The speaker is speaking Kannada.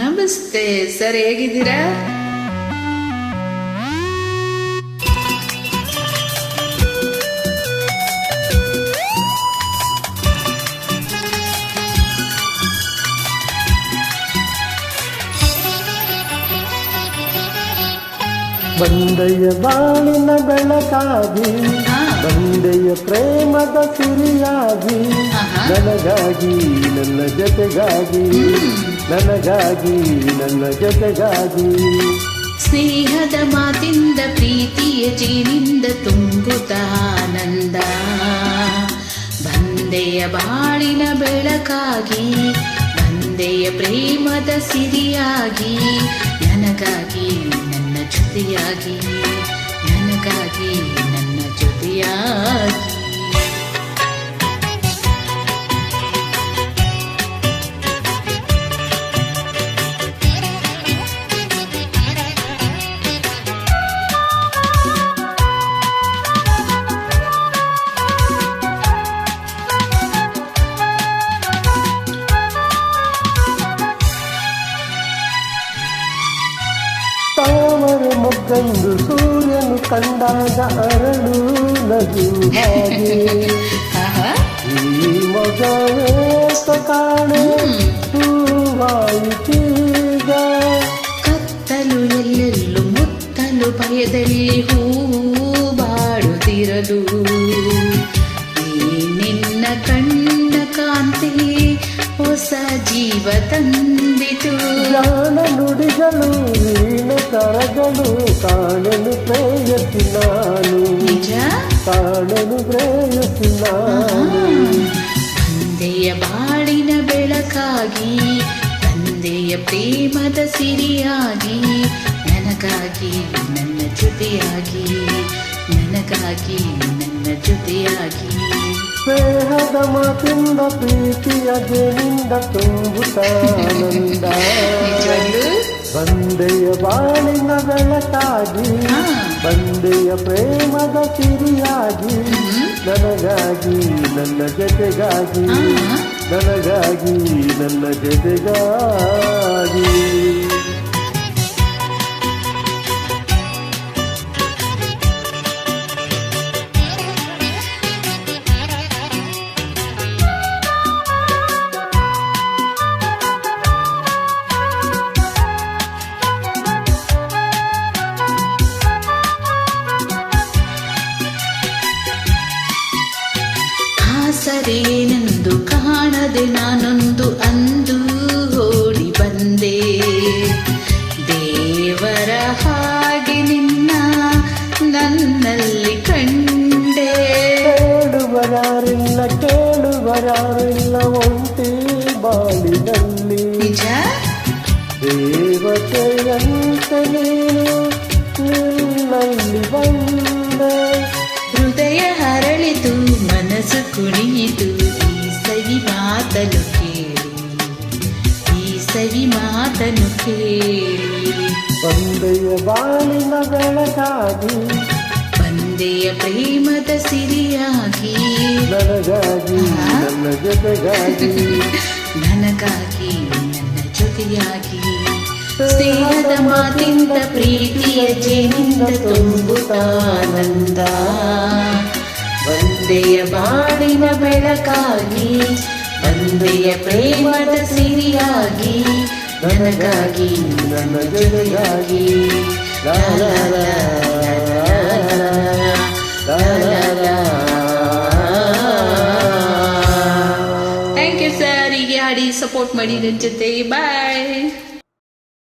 ನಮಸ್ತೆ ಸರ್, ಹೇಗಿದ್ದೀರಾ? ಬಂದೆಯ ಬಾಳಿನ ಬೆಳಕಾಗಿ, ಬಂದೆಯ ಪ್ರೇಮದ ಸಿರಿಯಾಗಿ, ನನಗಾಗಿ ನನ್ನ ಜೊತೆಗಾಗಿ, ನನಗಾಗಿ ನನ್ನ ಜೊತೆಗಾಗಿ. ಸ್ನೇಹದ ಮಾತಿಂದ ಪ್ರೀತಿಯ ಜೀನಿಂದ ತುಂಬುತ್ತ ಆನಂದ. ಬಂದೆಯ ಬಾಳಿನ ಬೆಳಕಾಗಿ, ಬಂದೆಯ ಪ್ರೇಮದ ಸಿರಿಯಾಗಿ, ನನಗಾಗಿ ನನ್ನ ಜೊತೆಯಾಗಿ, ನನಗಾಗಿ ನನ್ನ ಜೊತೆಯಾಗಿ. ತಾವರೆ ಮೊಗ್ಗಂದು ಸೂರ್ಯನು ಕಂಡಾಗ ಅರಳು ನಗು ಹಾಗೆ, ಈ ಮೊಗವೇ ಕಾಣೆ ಹೂವಾಯಿತೀಗ. ಕತ್ತಲು ಎಲ್ಲೆಲ್ಲೂ ಮುತ್ತಲು ಭಯದಲ್ಲಿ ಹೂ ಬಾಡುತ್ತಿರಲು, ಈ ನಿನ್ನ ಕಣ್ಣ ಕಾಂತಿ ಹೊಸ ಜೀವ ತಂದಿತು. ಜ್ಞಾನ ನುಡಿಗಳು ವೀಣ ಕರಗಳು ಕಾಣಲು ಪ್ರೇಯಸಿ ನಾನು, ನಿಜ ಕಾಣಲು ಪ್ರೇಯಸಿ ನಾನು. ತಂದೆಯ ಬಾಳಿನ ಬೆಳಕಾಗಿ, ತಂದೆಯ ಪ್ರೇಮದ ಸಿರಿಯಾಗಿ, ನನಗಾಗಿ ನನ್ನ ಜೊತೆಯಾಗಿ, ನನಗಾಗಿ ನನ್ನ ಜೊತೆಯಾಗಿ. ಸ್ನೇಹದ ಮಾತಿಂದ ಪ್ರೀತಿಯ ಜೇನಿಂದ ತುಂಬುತ್ತಾನಂದ. ಬಂದೆಯ ಬಾಳಿನ ಬೆಳಕಾಗಿ, ಬಂದೆಯ ಪ್ರೇಮದ ಸಿರಿಯಾಗಿ, ನನಗಾಗಿ ನನ್ನ ಜೊತೆಗಾಗಿ, ನನಗಾಗಿ ನನ್ನ ಜೊತೆಗಾಗಿ. ಸರೇನೆಂದು ಕಾಣದೆ ನಾನೊಂದು ಅಂದು ಓಡಿ ಬಂದೆ. ದೇವರ ಹಾಗೆ ನಿನ್ನ ನನ್ನಲ್ಲಿ ಕಂಡೆ. ಕೇಳುವರಾರಿಲ್ಲ ಕೇಳುವರಾರಿಲ್ಲ ಒಂಟಿ ಬಾಳಿನಲ್ಲಿ, ನಿಜ ದೇವತೆಯಂತೆ ನೀನು ನಿನ್ನಲ್ಲಿ ಬಂದೆ. ಹೃದಯ ಹರಳಿತು ಮನಸ್ಸು ಕುಣಿಯಿತು, ಈ ಸವಿ ಮಾತನು ಕೇಳಿ, ಈ ಸವಿ ಮಾತನು ಕೇಳಿ. ಬಂದೆಯ ಬಾಳಿನ ಬೆಳಕಾಗಿ, ಬಂದೆಯ ಪ್ರೇಮದ ಸಿರಿಯಾಗಿ, ನನಗಾಗಿ ನನ್ನ ಜೊತೆಗಾಗಿ, ನನಗಾಗಿ ನನ್ನ ಜೊತೆಯಾಗಿ. ಸ್ನೇಹದ ಮಾತಿಂದ ಪ್ರೀತಿಯ ಜೇನಿಂದ ತುಂಬುತ್ತಾನಂದ. ಬಂದೆಯ ಬಾಳಿನ ಬೆಳಕಾಗಿ, ಬಂದೆಯ ಪ್ರೇಮದ ಸಿರಿಯಾಗಿ, ನನಗಾಗಿ ನನ್ನ ಜೊತೆಯಾಗಿ. Thank you sir. ಹೀಗೆ ಹಾಡಿ ಸಪೋರ್ಟ್ ಮಾಡಿ ನನ್ನ ಜೊತೆ. ಬಾಯ್.